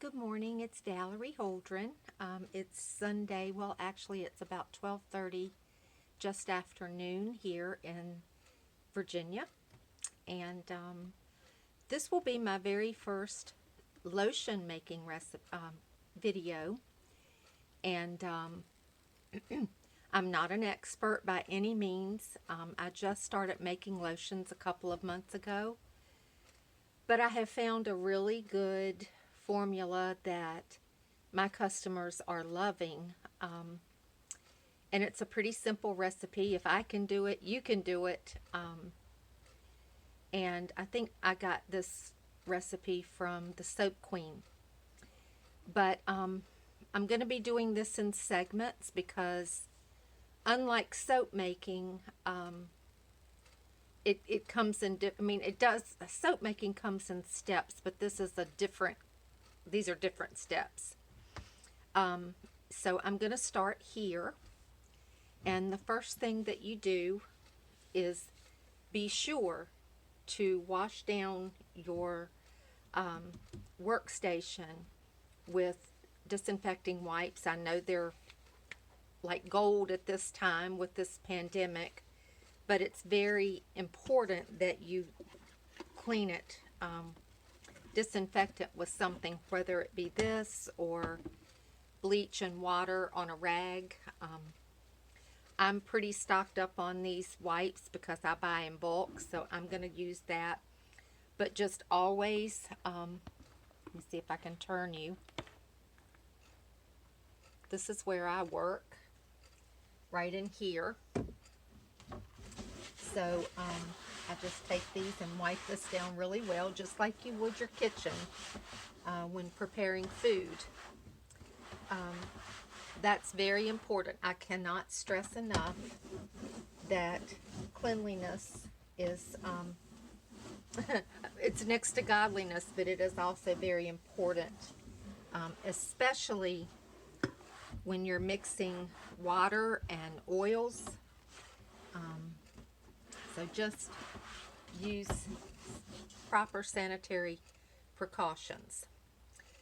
Good morning, it's Valerie Holdren. It's Sunday, well actually it's about 12:30 just afternoon here in Virginia. And this will be my very first lotion making recipe video. And I'm not an expert by any means. I just started making lotions a couple of months ago. But I have found a really good formula that my customers are loving. And it's a pretty simple recipe. If I can do it, you can do it. And I think I got this recipe from the Soap Queen. But I'm going to be doing this in segments because unlike soap making, it comes in, soap making comes in steps, but this is these are different steps. So I'm going to start here. And the first thing that you do is be sure to wash down your workstation with disinfecting wipes. I know they're like gold at this time with this pandemic, but it's very important that you clean it, disinfect it with something, whether it be this or bleach and water on a rag. I'm pretty stocked up on these wipes because I buy in bulk, so I'm going to use that. But just always, let me see if I can turn you. This is where I work, right in here. So I just take these and wipe this down really well, just like you would your kitchen when preparing food. That's very important. I cannot stress enough that cleanliness is, it's next to godliness, but it is also very important, especially when you're mixing water and oils. So just use proper sanitary precautions.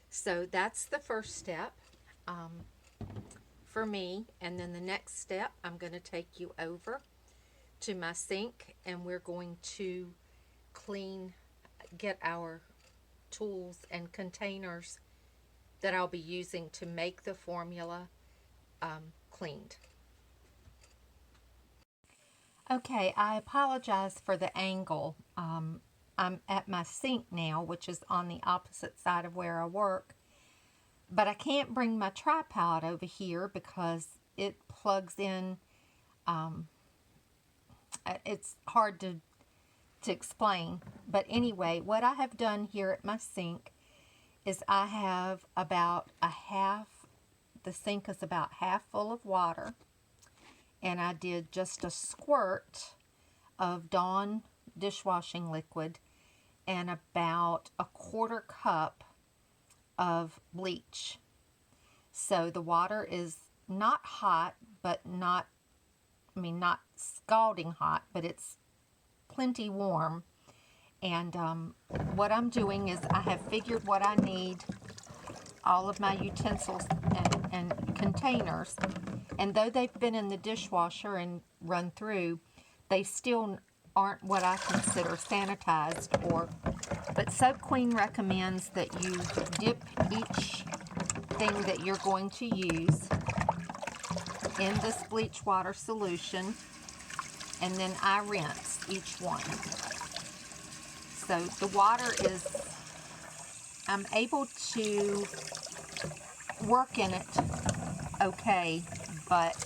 So that's the first step for me. And then the next step, I'm going to take you over to my sink and we're going to get our tools and containers that I'll be using to make the formula cleaned. Okay, I apologize for the angle. I'm at my sink now, which is on the opposite side of where I work. But I can't bring my tripod over here because it plugs in. It's hard to explain. But anyway, what I have done here at my sink is I have about the sink is about half full of water. And I did just a squirt of Dawn dishwashing liquid and about a quarter cup of bleach. So the water is not hot, but not scalding hot, but it's plenty warm. And what I'm doing is I have figured what I need, all of my utensils and containers. And though they've been in the dishwasher and run through, they still aren't what I consider sanitized. But Soap Queen recommends that you dip each thing that you're going to use in this bleach water solution, and then I rinse each one. So the water is, I'm able to work in it okay, but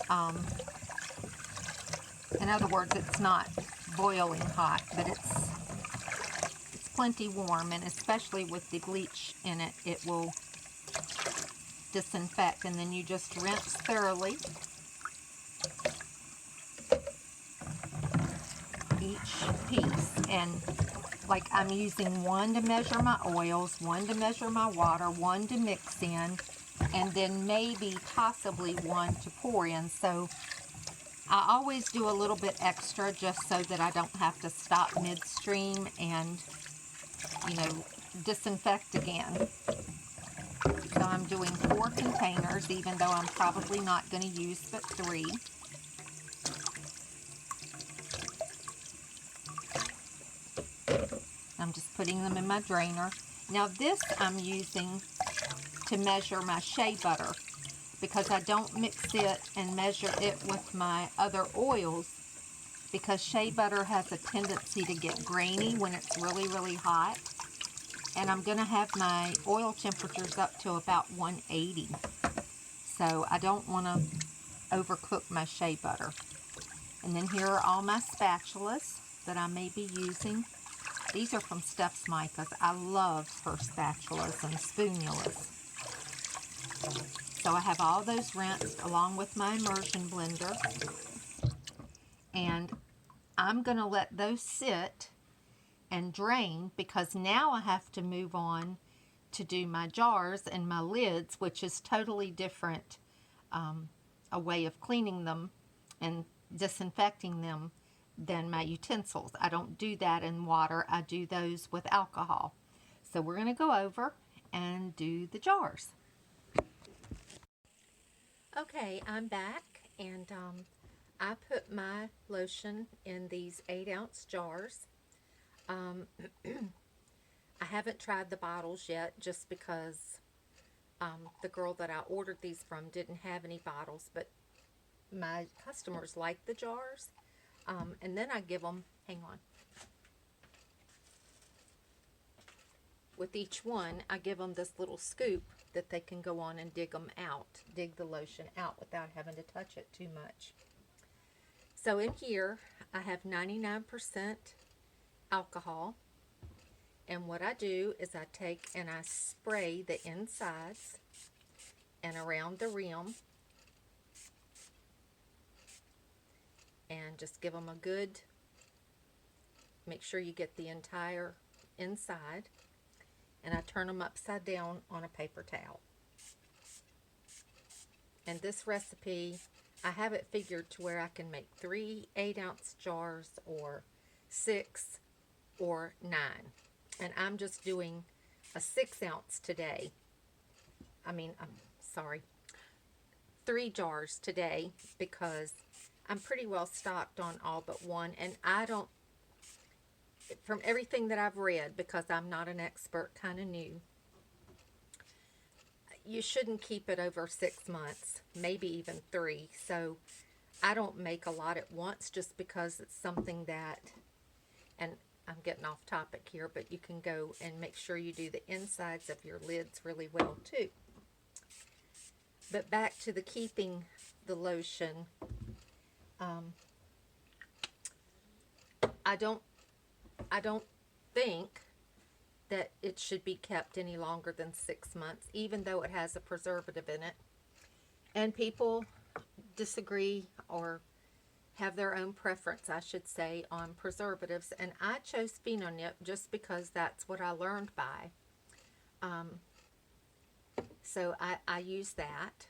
in other words, it's not boiling hot, but it's plenty warm, and especially with the bleach in it, it will disinfect. And then you just rinse thoroughly each piece. And like I'm using one to measure my oils, one to measure my water, one to mix in, and then maybe possibly one to pour in. So I always do a little bit extra just so that I don't have to stop midstream and, disinfect again. So I'm doing 4 containers, even though I'm probably not going to use but 3. I'm just putting them in my drainer. Now this I'm using to measure my shea butter, because I don't mix it and measure it with my other oils, because shea butter has a tendency to get grainy when it's really, really hot. And I'm going to have my oil temperatures up to about 180. So I don't want to overcook my shea butter. And then here are all my spatulas that I may be using. These are from Steph's Micas. I love her spatulas and spoonulas. So I have all those rinsed along with my immersion blender. And I'm going to let those sit and drain, because now I have to move on to do my jars and my lids, which is totally different, a way of cleaning them and disinfecting them than my utensils. I don't do that in water. I do those with alcohol. So we're going to go over and do the jars. Okay, I'm back, and I put my lotion in these 8-ounce jars. I haven't tried the bottles yet, just because the girl that I ordered these from didn't have any bottles, but my customers like the jars. And then I give them, hang on, with each one I give them this little scoop that they can go on and dig the lotion out without having to touch it too much. So in here I have 99% alcohol, and what I do is I take and I spray the insides and around the rim, and just give them a good, make sure you get the entire inside, and I turn them upside down on a paper towel. And this recipe, I have it figured to where I can make 3 8-ounce jars, or 6, or 9. And I'm just doing a 6-ounce today. I'm sorry, 3 jars today, because I'm pretty well stocked on all but one. And I don't, from everything that I've read, because I'm not an expert, kind of new, you shouldn't keep it over 6 months, maybe even 3. So I don't make a lot at once, just because it's something that, and I'm getting off topic here, but you can go and make sure you do the insides of your lids really well too. But back to the keeping the lotion, I don't think that it should be kept any longer than 6 months, even though it has a preservative in it. And people disagree, or have their own preference, I should say, on preservatives. And I chose Phenonip just because that's what I learned by. So I use that.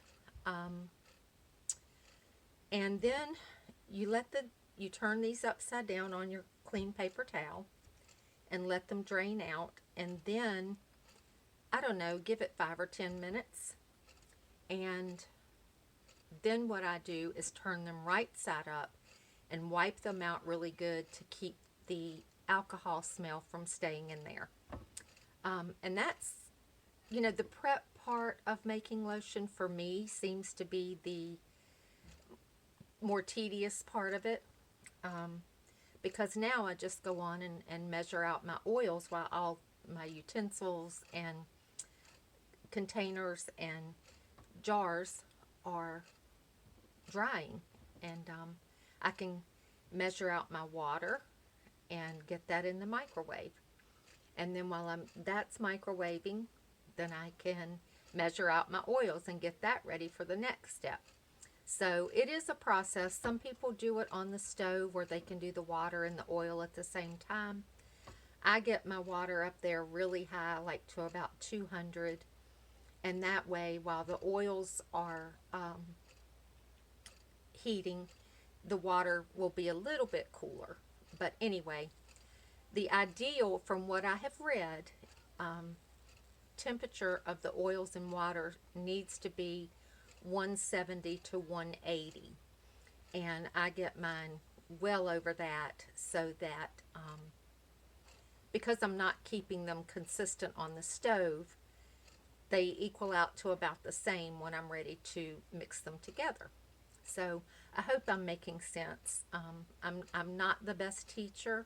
And then you turn these upside down on your clean paper towel and let them drain out. And then, I don't know, give it 5 or 10 minutes. And then what I do is turn them right side up and wipe them out really good to keep the alcohol smell from staying in there. And that's, the prep part of making lotion for me seems to be the more tedious part of it. Because now I just go on and measure out my oils while all my utensils and containers and jars are drying. And I can measure out my water and get that in the microwave. And then while that's microwaving, then I can measure out my oils and get that ready for the next step. So it is a process. Some people do it on the stove where they can do the water and the oil at the same time. I get my water up there really high, like to about 200. And that way, while the oils are heating, the water will be a little bit cooler. But anyway, the ideal, from what I have read, temperature of the oils and water needs to be 170 to 180. And I get mine well over that, so that because I'm not keeping them consistent on the stove, they equal out to about the same when I'm ready to mix them together. So I hope I'm making sense. I'm not the best teacher,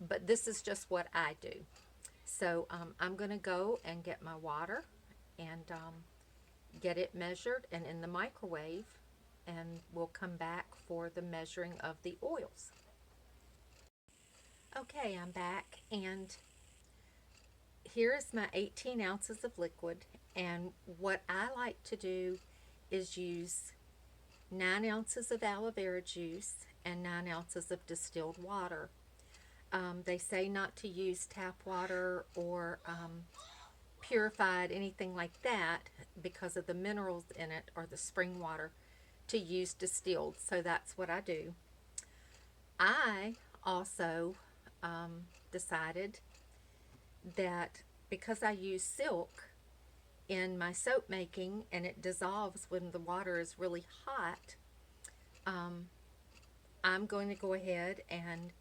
but this is just what I do. So I'm going to go and get my water and get it measured and in the microwave, and we'll come back for the measuring of the oils. Okay, I'm back, and here is my 18 ounces of liquid, and what I like to do is use 9 ounces of aloe vera juice and 9 ounces of distilled water. They say not to use tap water or purified, anything like that, because of the minerals in it, or the spring water, to use distilled. So that's what I do. I also decided that because I use silk in my soap making and it dissolves when the water is really hot, I'm going to go ahead and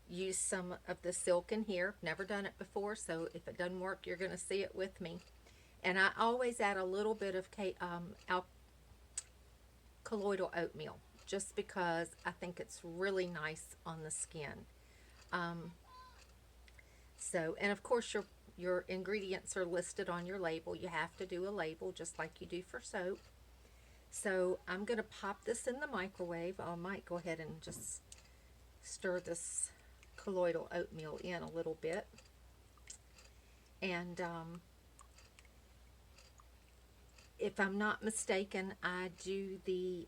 use some of the silk in here. Never done it before, so if it doesn't work, you're going to see it with me. And I always add a little bit of colloidal oatmeal, just because I think it's really nice on the skin. And of course your ingredients are listed on your label. You have to do a label just like you do for soap. So I'm going to pop this in the microwave. I might go ahead and just stir this colloidal oatmeal in a little bit. And if I'm not mistaken, I do the,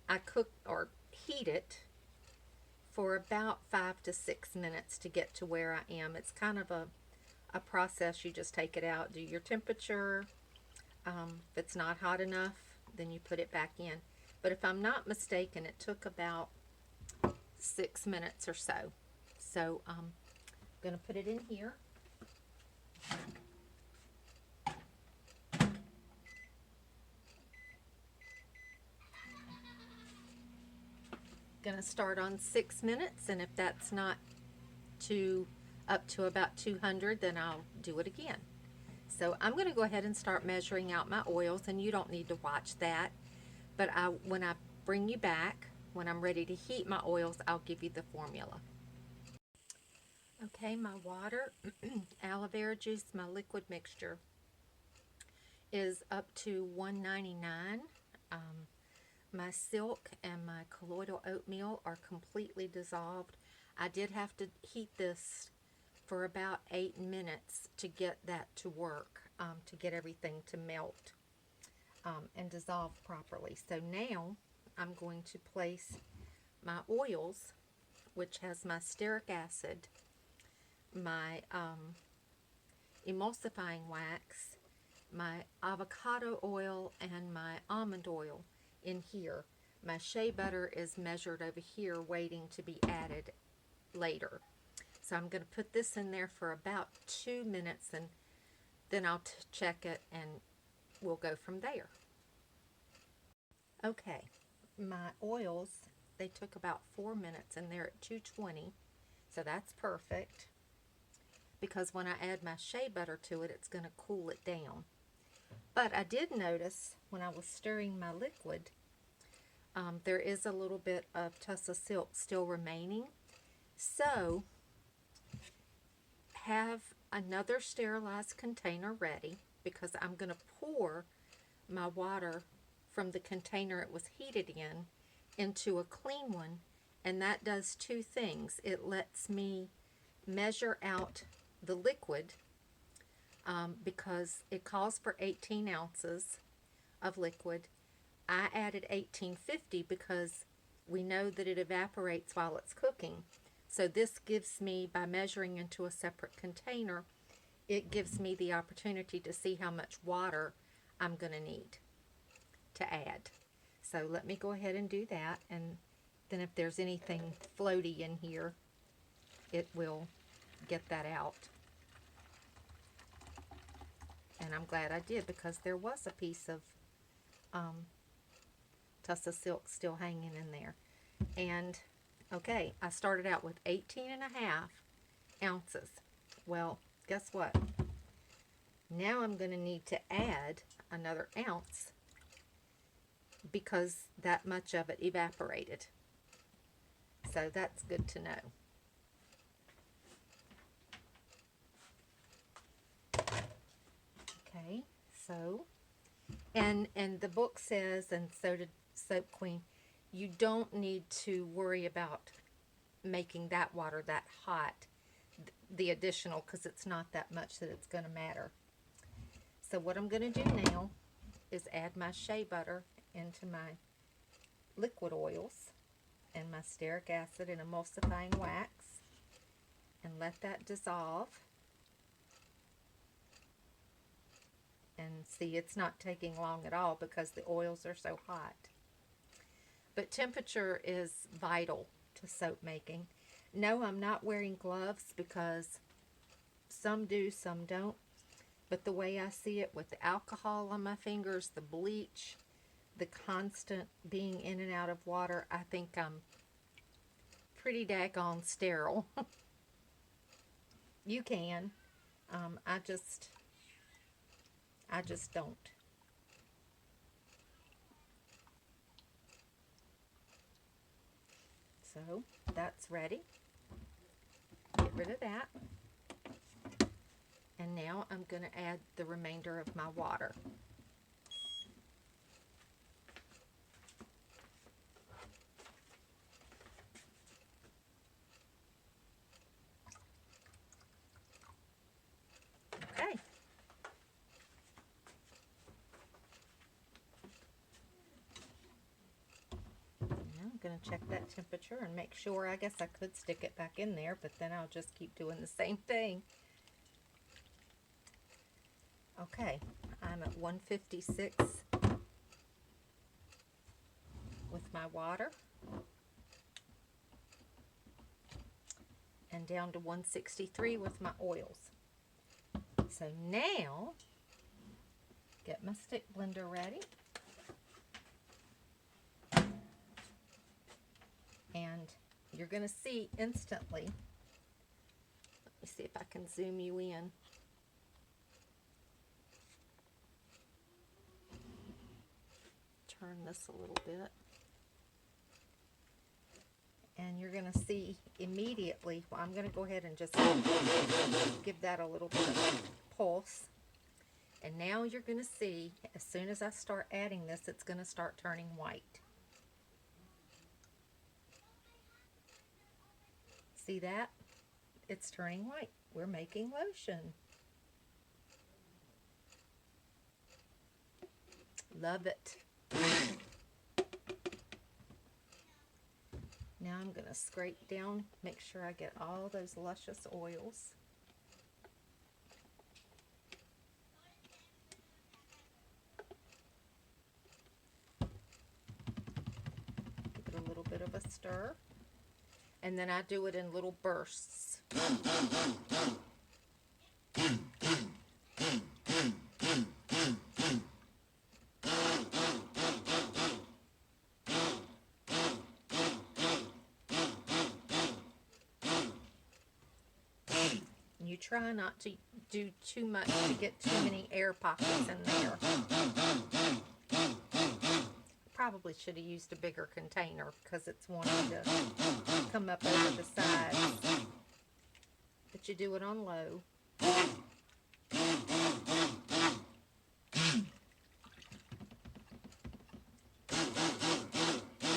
I cook or heat it for about 5 to 6 minutes to get to where I am. It's kind of a process. You just take it out, do your temperature. If it's not hot enough, then you put it back in. But if I'm not mistaken, it took about 6 minutes or so. So I'm going to put it in here. Going to start on 6 minutes, and if that's not up to about 200, then I'll do it again. So I'm going to go ahead and start measuring out my oils, and you don't need to watch that, but when I bring you back, when I'm ready to heat my oils, I'll give you the formula. Okay, my water, aloe vera juice, my liquid mixture is up to 199. My silk and my colloidal oatmeal are completely dissolved. I did have to heat this for about 8 minutes to get that to work, to get everything to melt and dissolve properly. So now I'm going to place my oils, which has my Stearic Acid, my Emulsifying Wax, my Avocado Oil, and my Almond Oil in here. My Shea Butter is measured over here, waiting to be added later. So I'm going to put this in there for about 2 minutes, and then I'll check it and we'll go from there. Okay, my oils, they took about 4 minutes and they're at 220, so that's perfect, because when I add my Shea Butter to it, it's going to cool it down. But I did notice when I was stirring my liquid, there is a little bit of tussle silk still remaining. So have another sterilized container ready, because I'm going to pour my water from the container it was heated in into a clean one, and that does two things. It lets me measure out the liquid, because it calls for 18 ounces of liquid. I added 1850 because we know that it evaporates while it's cooking. So this gives me, by measuring into a separate container, it gives me the opportunity to see how much water I'm going to need to add. So let me go ahead and do that, and then if there's anything floaty in here, it will get that out. and I'm glad I did, because there was a piece of Tussa silk still hanging in there. And okay, I started out with 18.5 ounces. Well, guess what? Now I'm going to need to add another ounce because that much of it evaporated. So that's good to know. Okay, so, and the book says, and so did Soap Queen, you don't need to worry about making that water that hot, the additional, because it's not that much that it's going to matter. So what I'm going to do now is add my Shea Butter into my liquid oils and my Stearic Acid and Emulsifying Wax, and let that dissolve. And see, it's not taking long at all because the oils are so hot. But temperature is vital to soap making. No, I'm not wearing gloves because some do, some don't. But the way I see it, with the alcohol on my fingers, the bleach, the constant being in and out of water, I think I'm pretty daggone sterile. You can. I just don't. So that's ready. Get rid of that. And now I'm going to add the remainder of my water. Okay. I'm going to check that temperature and make sure. I guess I could stick it back in there, but then I'll just keep doing the same thing. Okay, I'm at 156 with my water, and down to 163 with my oils. So now, get my stick blender ready. And you're going to see instantly, let me see if I can zoom you in. Turn this a little bit. And you're going to see immediately, well, I'm going to go ahead and just give that a little bit of a pulse. And now you're going to see, as soon as I start adding this, it's going to start turning white. See that? It's turning white. We're making lotion. Love it. Now I'm going to scrape down, make sure I get all those luscious oils. Give it a little bit of a stir. And then I do it in little bursts. You try not to do too much to get too many air pockets in there. Probably should have used a bigger container because it's wanting to come up over the sides. But you do it on low.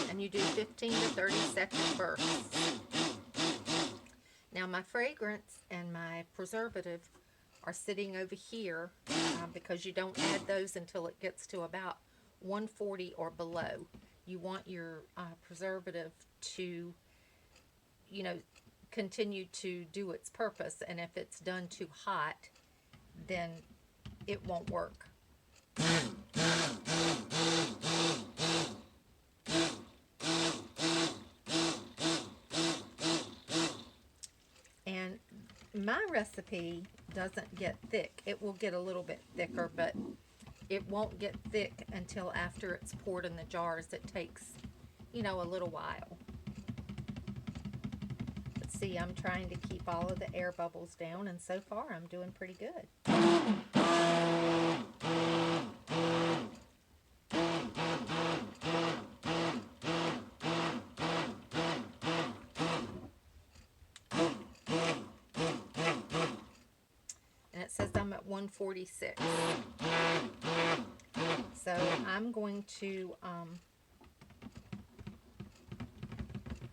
And you do 15 to 30 second bursts. Now my fragrance and my preservative are sitting over here because you don't add those until it gets to about 140 or below. You want your preservative to, you know, continue to do its purpose, and if it's done too hot, then it won't work. And my recipe doesn't get thick. It will get a little bit thicker, but it won't get thick until after it's poured in the jars. It takes, you know, a little while. But see, I'm trying to keep all of the air bubbles down, and so far I'm doing pretty good. And it says I'm at 146. So I'm going to, I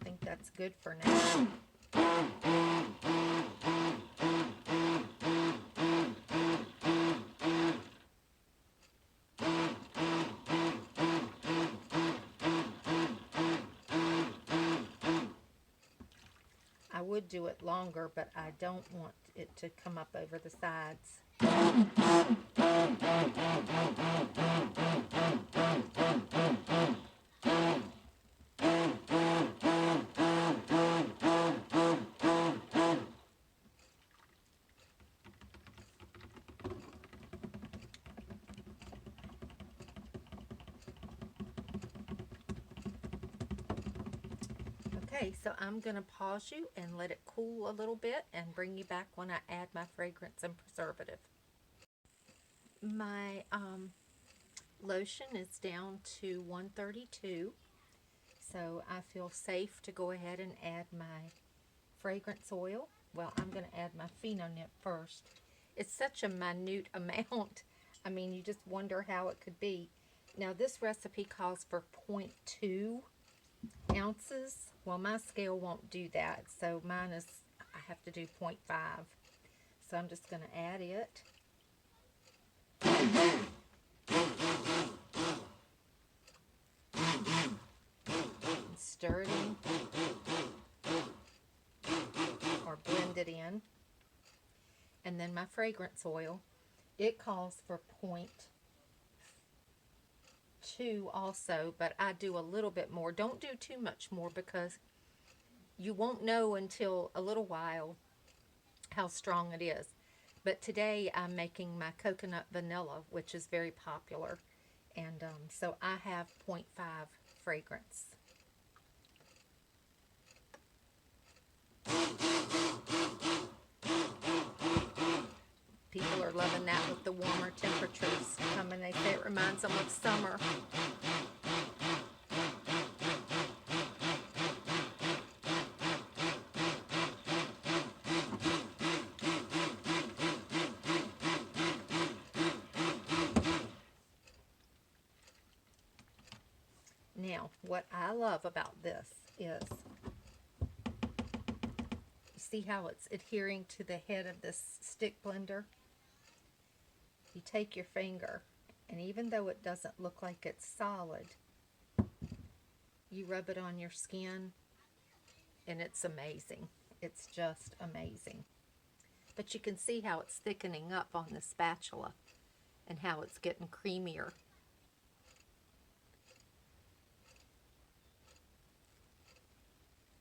think that's good for now. I would do it longer, but I don't want it to come up over the sides. Okay, so I'm going to pause you and let it cool a little bit and bring you back when I add my fragrance and preservative. My lotion is down to 132, so I feel safe to go ahead and add my fragrance oil. Well, I'm going to add my Phenonip first. It's such a minute amount. I mean, you just wonder how it could be. Now, this recipe calls for 0.2 ounces. Well, my scale won't do that, so mine is, I have to do 0.5. So I'm just going to add it. And stir it in, or blend it in. And then my fragrance oil, it calls for 0.2 also, but I do a little bit more. Don't do too much more, because you won't know until a little while how strong it is. But today I'm making my coconut vanilla, which is very popular, and so I have 0.5 fragrance. People are loving that with the warmer temperatures coming. They say it reminds them of summer. Now, what I love about this is, you see how it's adhering to the head of this stick blender? You take your finger, and even though it doesn't look like it's solid, you rub it on your skin, and it's amazing. It's just amazing. But you can see how it's thickening up on the spatula, and how it's getting creamier.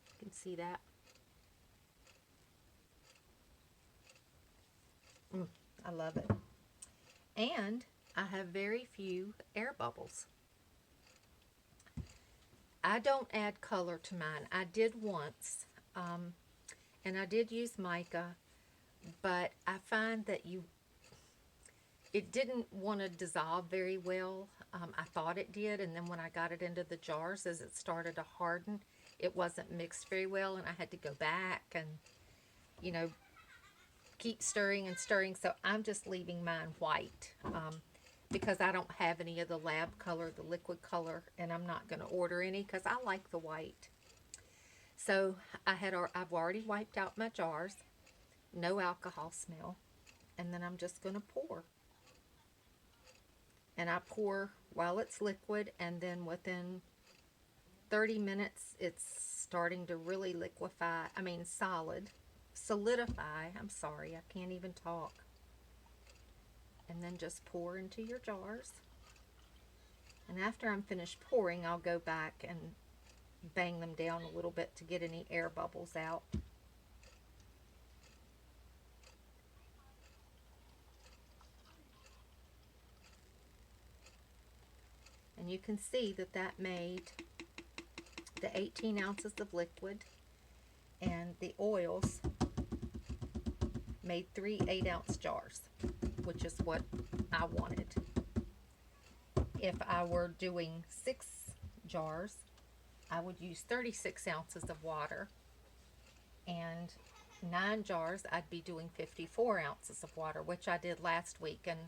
You can see that. I love it. And I have very few air bubbles. I don't add color to mine. I did once, and I did use mica, but I find that it didn't want to dissolve very well. I thought it did, and then when I got it into the jars, as it started to harden, it wasn't mixed very well, and I had to go back and, you know, keep stirring and stirring. So I'm just leaving mine white, because I don't have any of the lab color, the liquid color, and I'm not going to order any because I like the white. So I've already wiped out my jars, no alcohol smell, and then I'm just going to pour. And I pour while it's liquid, and then within 30 minutes it's starting to really solidify. I'm sorry, I can't even talk. And then just pour into your jars. And after I'm finished pouring, I'll go back and bang them down a little bit to get any air bubbles out. And you can see that that made the 18 ounces of liquid, and the oils made 3 8-ounce jars, which is what I wanted. If I were doing 6 jars, I would use 36 ounces of water, and 9 jars, I'd be doing 54 ounces of water, which I did last week, and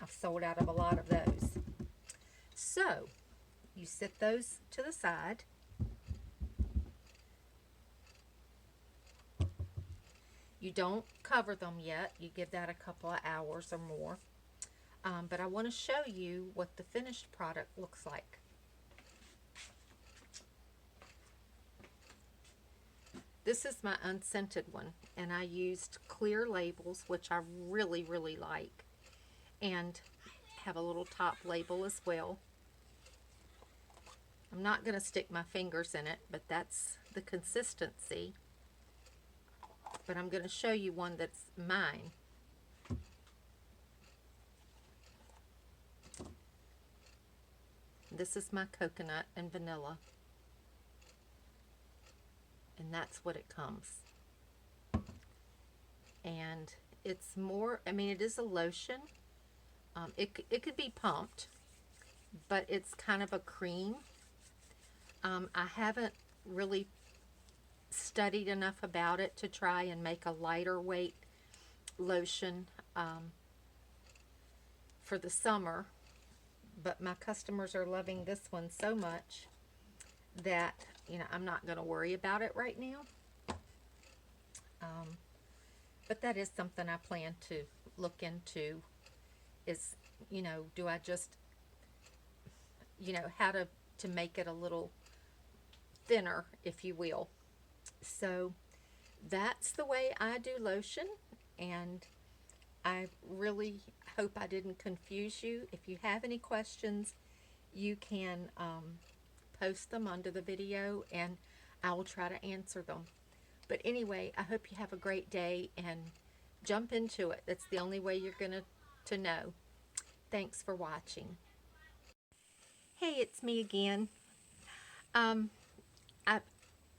I've sold out of a lot of those. So, you set those to the side. You don't cover them yet. You give that a couple of hours or more. But I want to show you what the finished product looks like. This is my unscented one, and I used clear labels, which I really, really like, and have a little top label as well. I'm not going to stick my fingers in it, but that's the consistency. But I'm going to show you one that's mine. This is my coconut and vanilla. And that's what it comes. And it's more, I mean, it is a lotion. It could be pumped, but it's kind of a cream. I haven't really studied enough about it to try and make a lighter weight lotion for the summer, but my customers are loving this one so much that, you know, I'm not going to worry about it right now. But that is something I plan to look into, is, you know, do I just, you know, how to make it a little thinner, if you will. So that's the way I do lotion, and I really hope I didn't confuse you. If you have any questions, you can post them under the video, and I will try to answer them. But anyway, I hope you have a great day, and jump into it. That's the only way you're going to know. Thanks for watching. Hey, it's me again.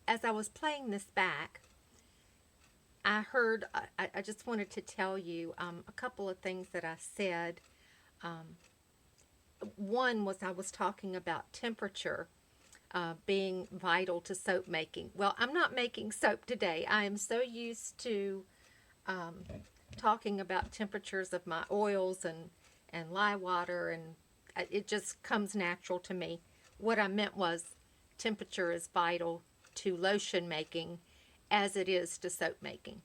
As I was playing this back, I heard, I just wanted to tell you a couple of things that I said. One was, I was talking about temperature being vital to soap making. Well, I'm not making soap today. I am so used to talking about temperatures of my oils and lye water, and it just comes natural to me. What I meant was, temperature is vital to lotion making as it is to soap making.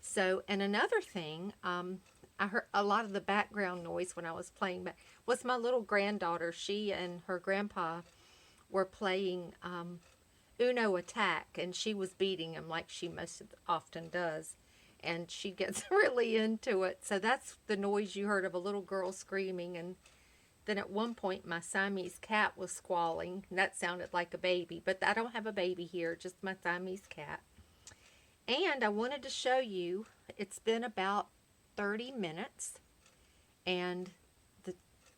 So, and another thing, I heard a lot of the background noise when I was playing back was my little granddaughter. She and her grandpa were playing Uno Attack, and she was beating him like she most often does, and she gets really into it. So that's the noise you heard of a little girl screaming. And then at one point, my Siamese cat was squalling, and that sounded like a baby, but I don't have a baby here, just my Siamese cat. And I wanted to show you, it's been about 30 minutes, and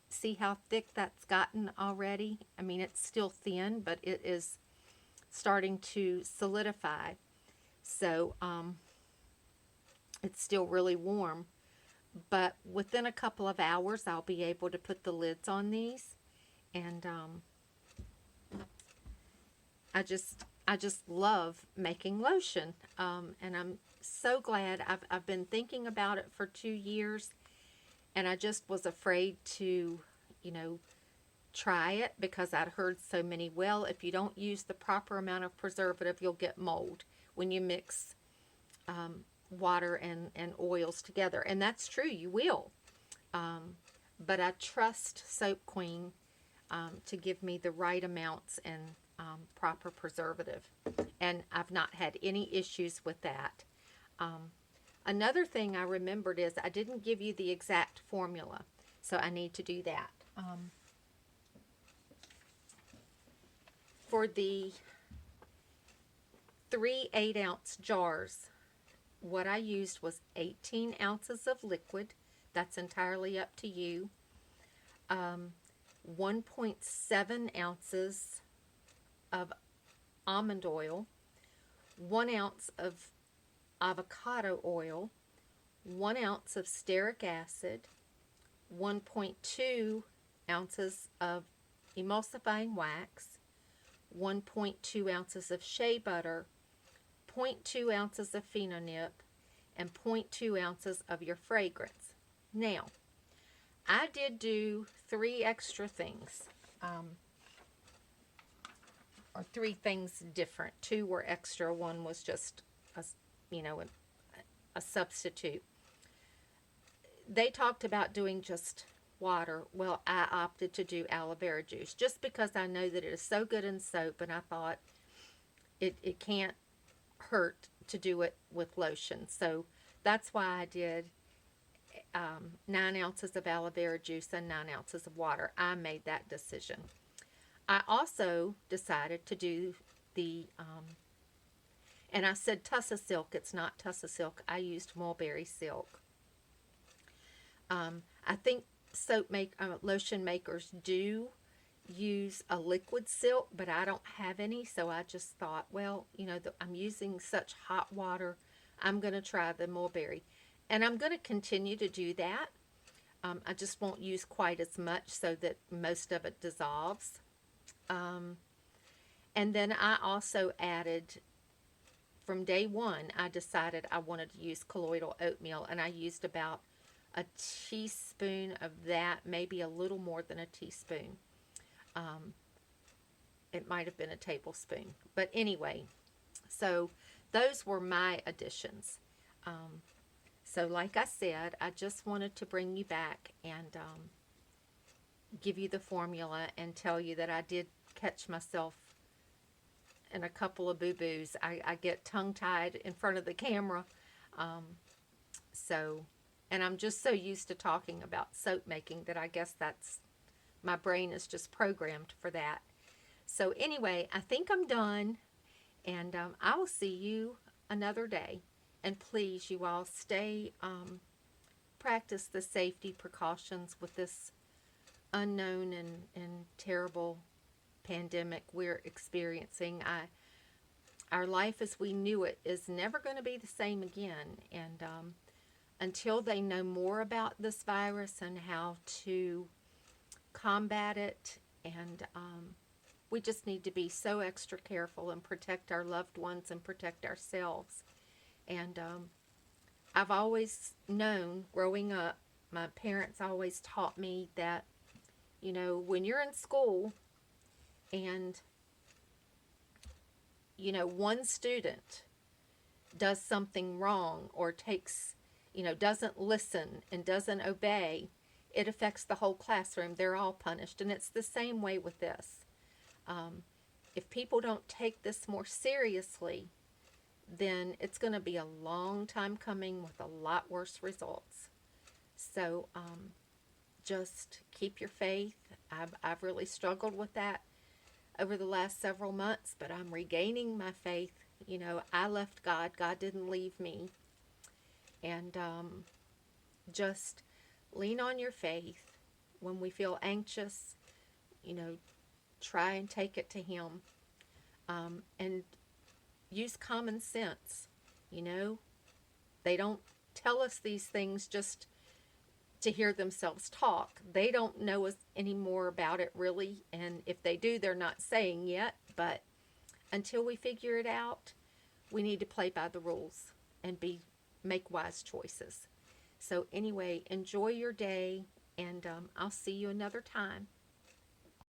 see how thick that's gotten already? I mean, it's still thin, but it is starting to solidify. So, it's still really warm. But within a couple of hours, I'll be able to put the lids on these. And I just love making lotion. And I'm so glad. I've been thinking about it for 2 years. And I just was afraid to, you know, try it, because I'd heard so many, well, if you don't use the proper amount of preservative, you'll get mold when you mix water and oils together. And that's true, you will. But I trust Soap Queen to give me the right amounts and proper preservative. And I've not had any issues with that. Another thing I remembered is I didn't give you the exact formula, so I need to do that. For the 3 8-ounce jars, what I used was 18 ounces of liquid. That's entirely up to you. 1.7 ounces of almond oil, 1 ounce of avocado oil, 1 ounce of stearic acid, 1.2 ounces of emulsifying wax, 1.2 ounces of shea butter, 0.2 ounces of Phenonip, and 0.2 ounces of your fragrance. Now, I did do 3 extra things, or 3 things different. 2 were extra, 1 was just a substitute. They talked about doing just water. Well, I opted to do aloe vera juice just because I know that it is so good in soap, and I thought it can't hurt to do it with lotion. So that's why I did 9 ounces of aloe vera juice and 9 ounces of water. I made that decision. I also decided to do the, and I said Tussa silk. It's not Tussa silk. I used mulberry silk. I think lotion makers do use a liquid silk, but I don't have any, so I just thought, well, I'm using such hot water, I'm going to try the mulberry. And I'm going to continue to do that. I just won't use quite as much so that most of it dissolves. And then I also added, from day one, I decided I wanted to use colloidal oatmeal, and I used about a teaspoon of that, maybe a little more than a teaspoon. It might have been a tablespoon. But anyway, so those were my additions. So like I said, I just wanted to bring you back and give you the formula and tell you that I did catch myself in a couple of boo-boos. I get tongue-tied in front of the camera. And I'm just so used to talking about soap making that I guess my brain is just programmed for that. So anyway, I think I'm done, and I will see you another day. And please, you all, practice the safety precautions with this unknown and terrible pandemic we're experiencing. Our life as we knew it is never going to be the same again. And until they know more about this virus and how to combat it, and we just need to be so extra careful and protect our loved ones and protect ourselves. And I've always known, growing up, my parents always taught me that, when you're in school and, one student does something wrong or doesn't listen and doesn't obey, it affects the whole classroom. They're all punished. And it's the same way with this. If people don't take this more seriously, then it's going to be a long time coming with a lot worse results. So just keep your faith. I've really struggled with that over the last several months, but I'm regaining my faith. I left God. God didn't leave me. And just lean on your faith. When we feel anxious, try and take it to Him. And use common sense. They don't tell us these things just to hear themselves talk. They don't know us any more about it, really. And if they do, they're not saying yet. But until we figure it out, we need to play by the rules and make wise choices. So anyway, enjoy your day, and I'll see you another time.